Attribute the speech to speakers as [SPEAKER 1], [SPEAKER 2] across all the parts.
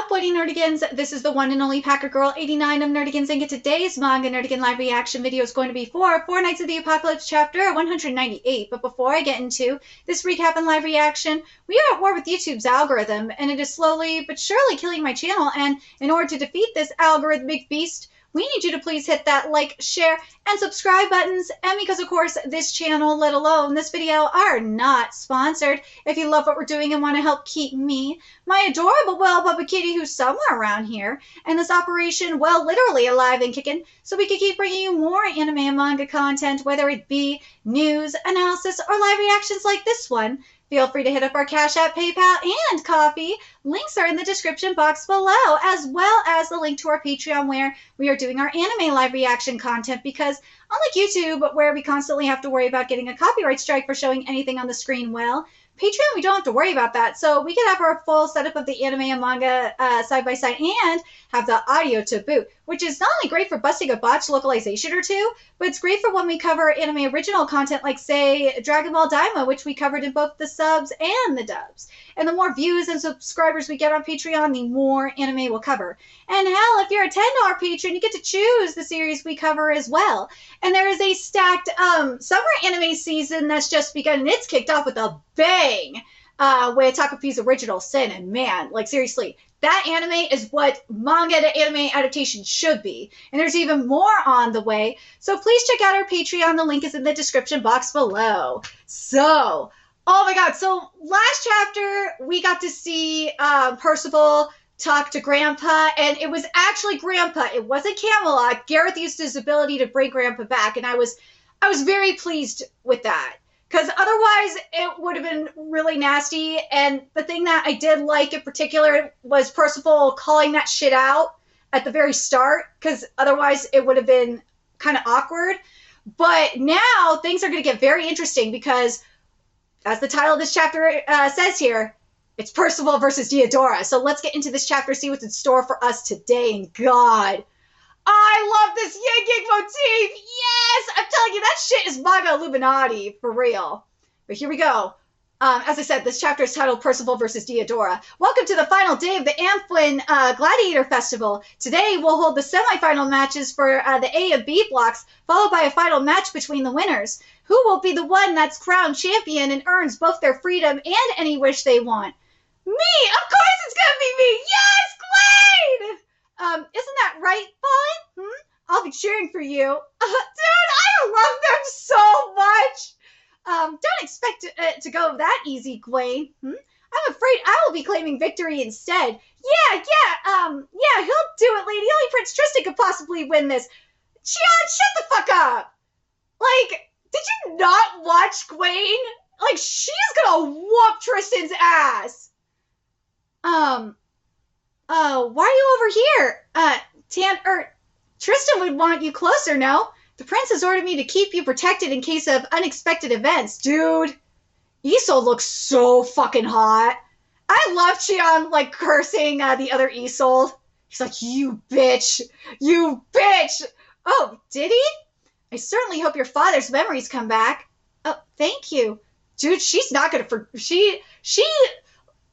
[SPEAKER 1] up, Woody Nerdigans? This is the one and only Packer Girl 89 of Nerdigans, and today's Manga Nerdigan live reaction video is going to be for Four Knights of the Apocalypse chapter 198. But before I get into this recap and live reaction, we are at war with YouTube's algorithm, and it is slowly but surely killing my channel. And in order to defeat this algorithmic beast, we need you to please hit that like, share, and subscribe buttons. And because, of course, this channel, let alone this video, are not sponsored. If you love what we're doing and want to help keep me, my adorable, well, Bubba Kitty, who's somewhere around here, and this operation, well, literally alive and kicking, so we can keep bringing you more anime and manga content, whether it be news, analysis, or live reactions like this one, feel free to hit up our Cash App, PayPal, and Coffee. Links are in the description box below, as well as the link to our Patreon where we are doing our anime live reaction content because, unlike YouTube, where we constantly have to worry about getting a copyright strike for showing anything on the screen, well, Patreon, we don't have to worry about that. So we can have our full setup of the anime and manga side by side and have the audio to boot, which is not only great for busting a botched localization or two, but it's great for when we cover anime original content like, say, Dragon Ball Daima, which we covered in both the subs and the dubs. And the more views and subscribers we get on Patreon, the more anime we'll cover. And hell, if you're a $10 patron, you get to choose the series we cover as well. And there is a stacked summer anime season that's just begun, and it's kicked off with a bang with Takapi's Original Sin. And man, like seriously, that anime is what manga to anime adaptation should be. And there's even more on the way. So please check out our Patreon. The link is in the description box below. So, oh my god, so last chapter we got to see Percival talk to Grandpa, and it was actually Grandpa. It wasn't Camelot. Gareth used his ability to bring Grandpa back, and I was very pleased with that. Because otherwise, it would have been really nasty. And the thing that I did like in particular was Percival calling that shit out at the very start. Because otherwise, it would have been kind of awkward. But now, things are going to get very interesting. Because, as the title of this chapter says here, it's Percival versus Diodora. So let's get into this chapter, see what's in store for us today. And God, I love this Yin Yang motif. Yes, I'm telling you, that shit is manga Illuminati for real. But here we go. As I said, this chapter is titled Percival versus Diodora. Welcome to the final day of the Amphlin Gladiator Festival. Today we'll hold the semifinal matches for the A and B blocks, followed by a final match between the winners. Who will be the one that's crowned champion and earns both their freedom and any wish they want? Me! Of course it's gonna be me! Yes, Glade! Isn't that right, Fawn? I'll be cheering for you. Dude, I love them so much. Don't expect it to go that easy, Gwen. I'm afraid I will be claiming victory instead. Yeah, he'll do it, lady. Only Prince Tristan could possibly win this. Chion, shut the fuck up. Like, did you not watch Gwen? Like, she's gonna whoop Tristan's ass. Why are you over here? Tristan would want you closer, no? The prince has ordered me to keep you protected in case of unexpected events. Dude, Isolde looks so fucking hot. I love Chion, like, cursing the other Isolde. He's like, you bitch. You bitch. Oh, did he? I certainly hope your father's memories come back. Oh, thank you. Dude, she's not gonna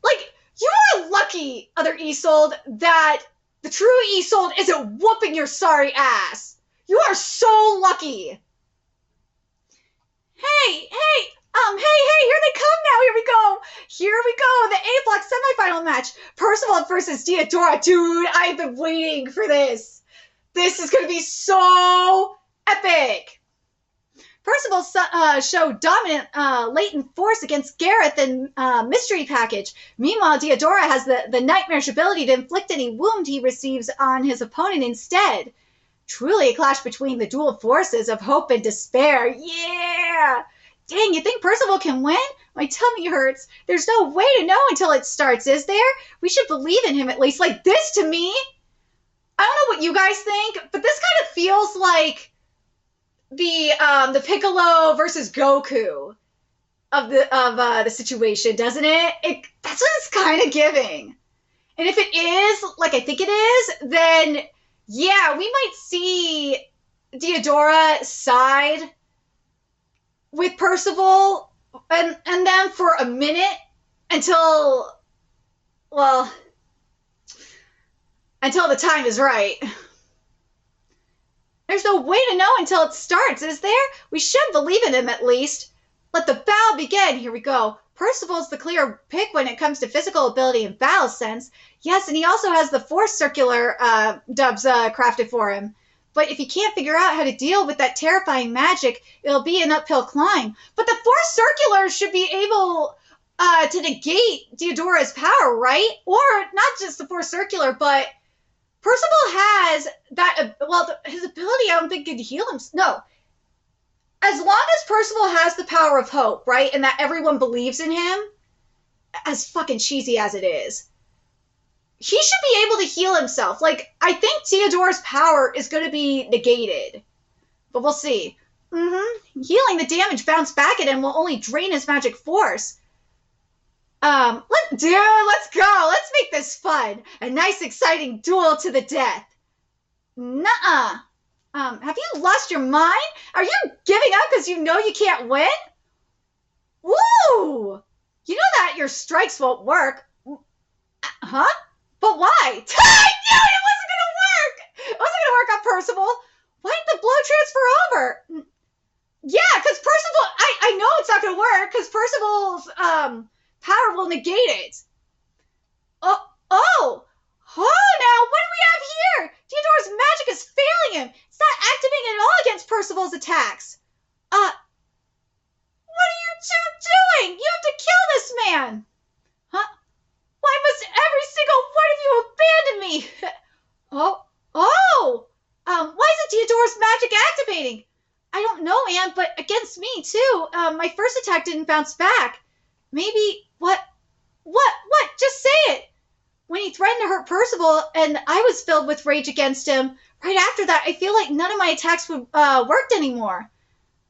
[SPEAKER 1] like, you are lucky, other Isolde, that the true Isolde isn't whooping your sorry ass. You are so lucky. Hey, here they come now. Here we go. The A block semifinal match. Percival versus Diodora. Dude, I've been waiting for this. This is going to be so epic. Percival showed dominant latent force against Gareth in Mystery Package. Meanwhile, Diodora has the nightmarish ability to inflict any wound he receives on his opponent instead. Truly a clash between the dual forces of hope and despair. Yeah! Dang, you think Percival can win? My tummy hurts. There's no way to know until it starts, is there? We should believe in him at least. Like this to me, I don't know what you guys think, but this kind of feels like the Piccolo versus Goku of the situation, doesn't it? That's what it's kind of giving. And if it is, like I think it is, then yeah, we might see Diodora side with Percival and them for a minute until, well, Until the time is right. There's no way to know until it starts, is there? We should believe in him at least. Let the battle begin. Here we go. Percival's the clear pick when it comes to physical ability and battle sense. Yes, and he also has the Force Circular dubs crafted for him. But if he can't figure out how to deal with that terrifying magic, it'll be an uphill climb. But the Force Circular should be able to negate Deodora's power, right? Or not just the Force Circular, but Percival has that, well, his ability, I don't think, could heal him. No. As long as Percival has the power of hope, right, and that everyone believes in him, as fucking cheesy as it is, he should be able to heal himself. Like, I think Deodora's power is going to be negated. But we'll see. Healing the damage bounced back at him will only drain his magic force. Let's go. Let's make this fun. A nice, exciting duel to the death. Nuh-uh. Have you lost your mind? Are you giving up because you know you can't win? Woo! You know that your strikes won't work. Huh? But why? I knew it wasn't going to work! It wasn't going to work on Percival. Why didn't the blow transfer over? Yeah, because Percival... I know it's not going to work because Percival's power will negate it. Oh, now what do we have here? Deodora's magic is failing him. It's not activating at all against Percival's attacks. What are you two doing? You have to kill this man. Huh? Why must every single one of you abandon me? Why isn't Deodora's magic activating? I don't know, Anne, but against me, too. My first attack didn't bounce back. Maybe, what? Just say it. When he threatened to hurt Percival and I was filled with rage against him, right after that, I feel like none of my attacks worked anymore.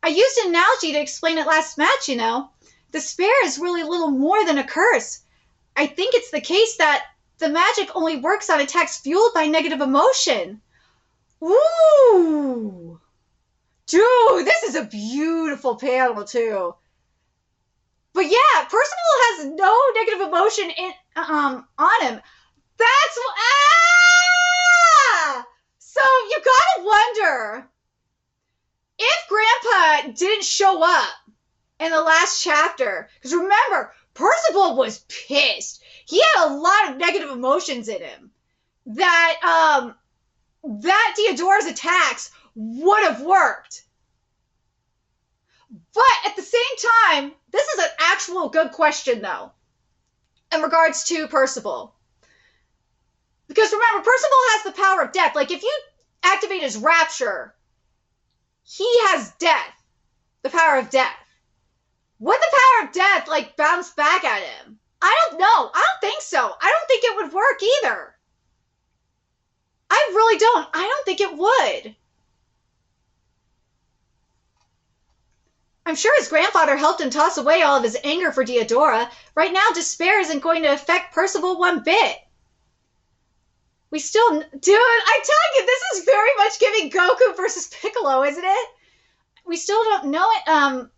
[SPEAKER 1] I used an analogy to explain it last match, you know. Despair is really little more than a curse. I think it's the case that the magic only works on attacks fueled by negative emotion. Ooh. Dude, this is a beautiful panel, too. But yeah, Percival has no negative emotion on him. That's... So you gotta wonder, if Grandpa didn't show up in the last chapter, because remember, Percival was pissed. He had a lot of negative emotions in him. That Deodora's attacks would have worked. But at the same time, this is an actual good question, though, in regards to Percival. Because remember, Percival has the power of death. Like, if you activate his rapture, he has death. The power of death. Would the power of death, like, bounce back at him? I don't know. I don't think so. I don't think it would work either. I really don't. I don't think it would. I'm sure his grandfather helped him toss away all of his anger for Deodora. Right now, despair isn't going to affect Percival one bit. We still... Dude, I'm telling you, this is very much giving Goku versus Piccolo, isn't it? We still don't know it.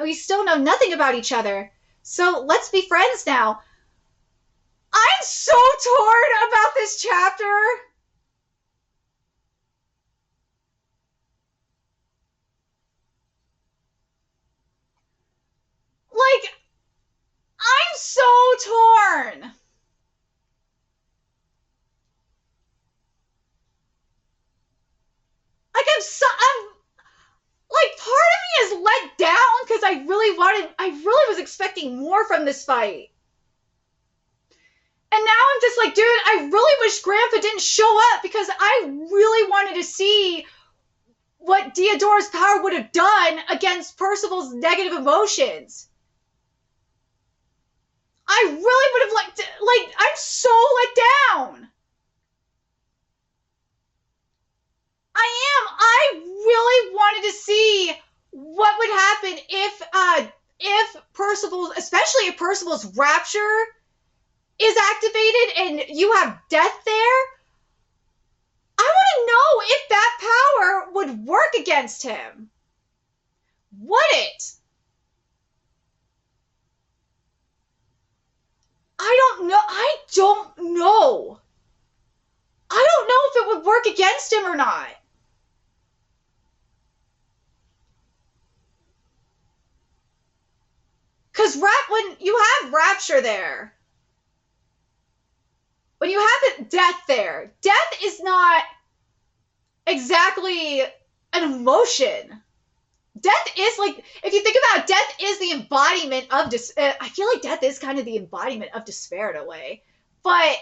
[SPEAKER 1] We still know nothing about each other. So let's be friends now. I'm so torn about this chapter. Like, I'm so torn. Like, like, part of me is let down because I really was expecting more from this fight. And now I'm just like, dude, I really wish Grandpa didn't show up because I really wanted to see what Deodora's power would have done against Percival's negative emotions. I really would have liked, like, I'm so let down. I really wanted to see what would happen if Percival's, especially if Percival's rapture is activated and you have death there. I want to know if that power would work against him. Would it? I don't know. I don't know if it would work against him or not. Because when you have Rapture there, when you have Death there, Death is not exactly an emotion. Death is like, if you think about it, Death is the embodiment of I feel like Death is kind of the embodiment of despair in a way. But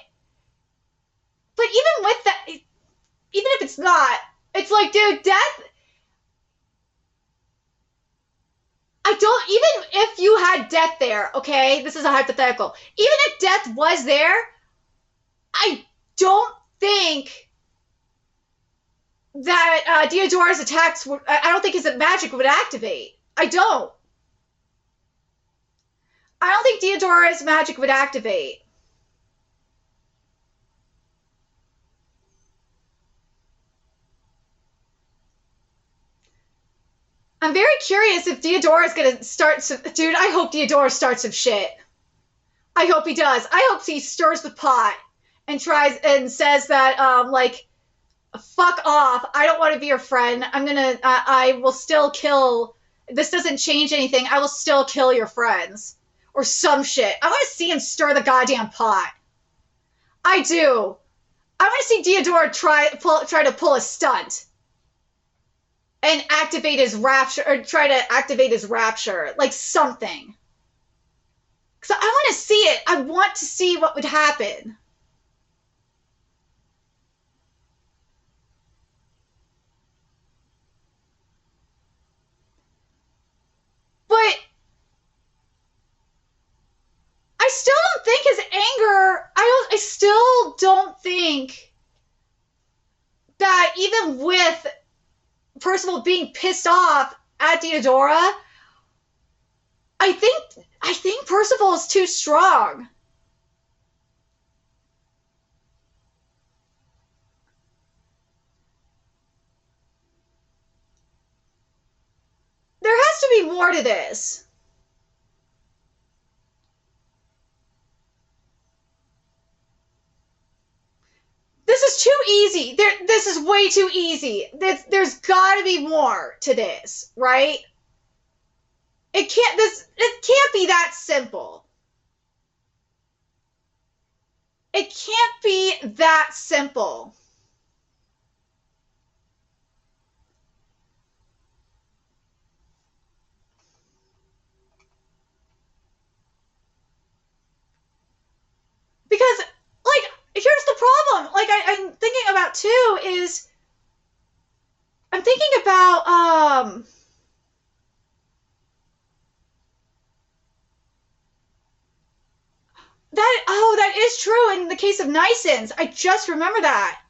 [SPEAKER 1] even with that, even if it's not, it's like, dude, Death, even if you had Death there, okay, this is a hypothetical, even if Death was there, I don't think that Deodora's attacks would, I don't think his magic would activate. I don't think Deodora's magic would activate. I'm very curious if Deodora's gonna start some... Dude, I hope Deodora starts some shit. I hope he does. I hope he stirs the pot and tries and says that, like, fuck off. I don't want to be your friend. I will still kill... This doesn't change anything. I will still kill your friends. Or some shit. I want to see him stir the goddamn pot. I do. I want to see Deodora try to pull a stunt. And activate his rapture, or try to activate his rapture, like something. Because I want to see it. I want to see what would happen. But I still don't think his anger, I still don't think that even with Percival being pissed off at Deodora, I think Percival is too strong. There has to be more to this. This is too easy. This is way too easy. There's got to be more to this, right? It can't be that simple. It can't be that simple. Because, like, here's the problem. Like, I'm thinking about, too, is... I'm thinking about, that is true in the case of Nison's. I just remember that.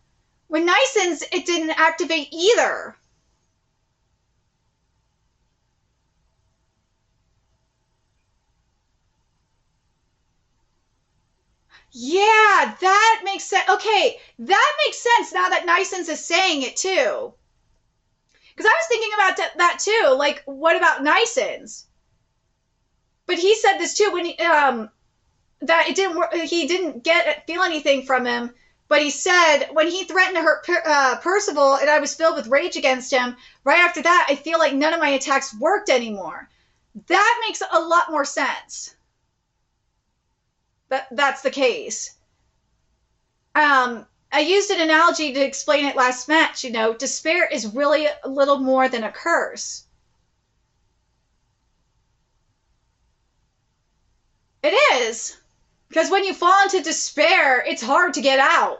[SPEAKER 1] When Nison's, it didn't activate either. Yeah, that makes sense. Okay, that makes sense now that Nison's is saying it too. Because I was thinking about that too. Like, what about Nison's? But he said this too when that it didn't work. He didn't feel anything from him. But he said when he threatened to hurt Percival and I was filled with rage against him, right after that, I feel like none of my attacks worked anymore. That makes a lot more sense. That's the case. I used an analogy to explain it last match. You know, despair is really a little more than a curse. It is. Because when you fall into despair, it's hard to get out.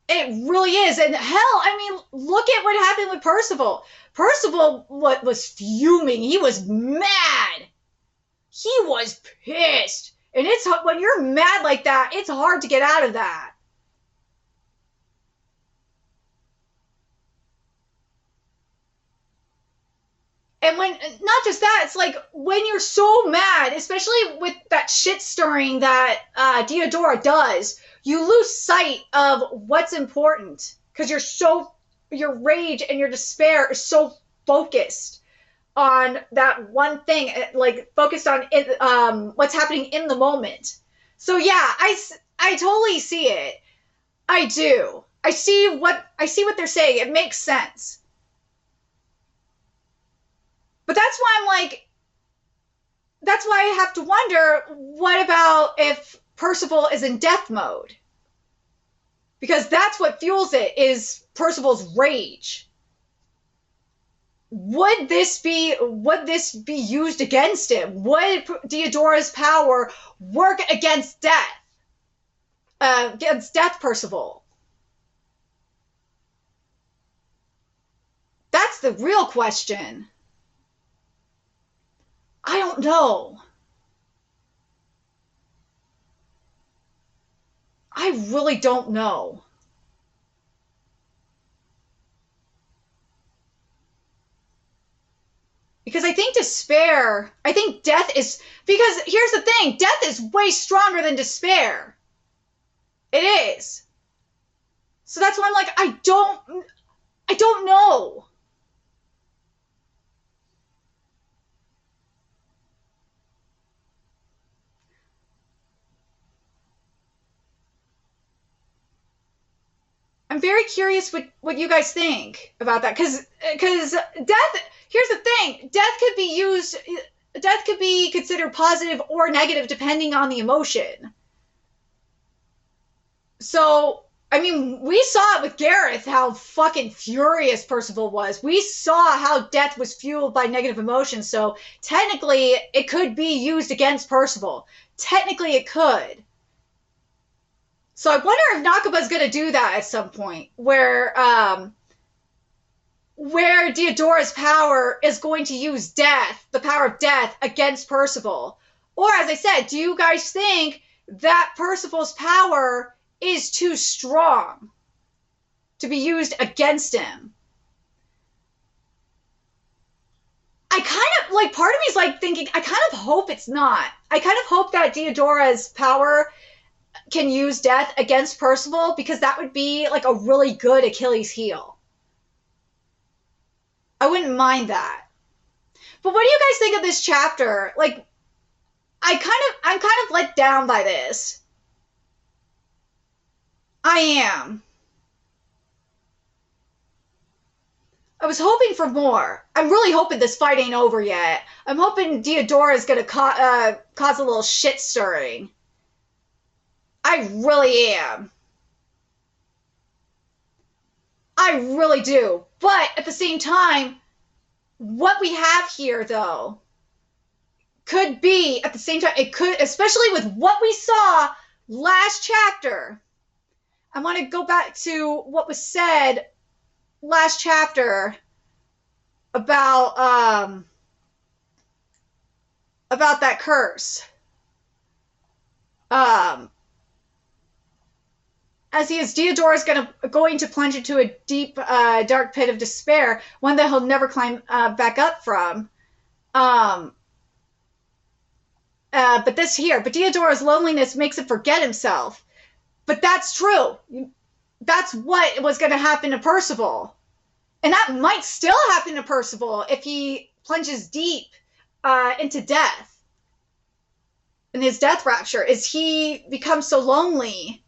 [SPEAKER 1] It really is. And hell, I mean, look at what happened with Percival. Percival was fuming. He was mad. He was pissed. And it's when you're mad like that, it's hard to get out of that. And when, not just that, it's like when you're so mad, especially with that shit stirring that Deodora does, you lose sight of what's important. Because your rage and your despair is so focused on that one thing, like focused on what's happening in the moment. So yeah, I totally see it. I do. I see what they're saying. It makes sense. But that's why I'm like, that's why I have to wonder, what about if Percival is in death mode? Because that's what fuels it, is Percival's rage. Would this be used against him? Would Deodora's power work against death? Against Death Percival? That's the real question. I don't know. I really don't know. Because I think death is, because here's the thing, death is way stronger than despair. It is. So that's why I'm like, I don't know. I'm very curious what you guys think about that, because death, here's the thing, death could be considered positive or negative depending on the emotion. So, I mean, we saw it with Gareth, how fucking furious Percival was. We saw how death was fueled by negative emotions, so technically it could be used against Percival. Technically it could. So I wonder if Nakaba's going to do that at some point, where Deodora's power is going to use death, the power of death, against Percival. Or, as I said, do you guys think that Percival's power is too strong to be used against him? I kind of, like, part of me is, like, thinking, I kind of hope it's not. I kind of hope that Deodora's power can use death against Percival, because that would be like a really good Achilles heel. I wouldn't mind that. But what do you guys think of this chapter? Like, I'm kind of let down by this. I am. I was hoping for more. I'm really hoping this fight ain't over yet. I'm hoping Deodora's gonna cause a little shit stirring. I really am. I really do. But at the same time, what we have here, though, could be, at the same time, it could, especially with what we saw last chapter. I want to go back to what was said last chapter about that curse. As Deodora's going to plunge into a deep, dark pit of despair, one that he'll never climb back up from. But Deodora's loneliness makes him forget himself. But that's true. That's what was going to happen to Percival. And that might still happen to Percival if he plunges deep into death. In his death rapture, is he becomes so lonely,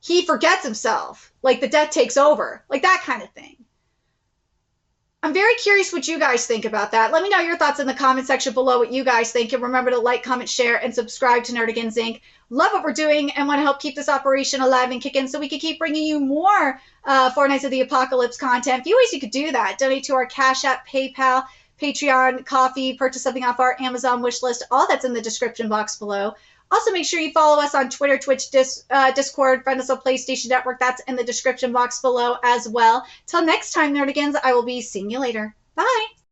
[SPEAKER 1] he forgets himself, like the death takes over, like that kind of thing. I'm very curious what you guys think about that. Let me know your thoughts in the comment section below, what you guys think, and remember to like, comment, share, and subscribe to Nerdigans Inc. Love what we're doing and want to help keep this operation alive and kicking so we can keep bringing you more Four Nights of the Apocalypse content. A few ways you could do that: donate to our Cash App, PayPal, Patreon, Coffee, purchase something off our Amazon wish list. All that's in the description box below. Also, make sure you follow us on Twitter, Twitch, Discord, friend us on PlayStation Network. That's in the description box below as well. Till next time, Nerdigans, I will be seeing you later. Bye!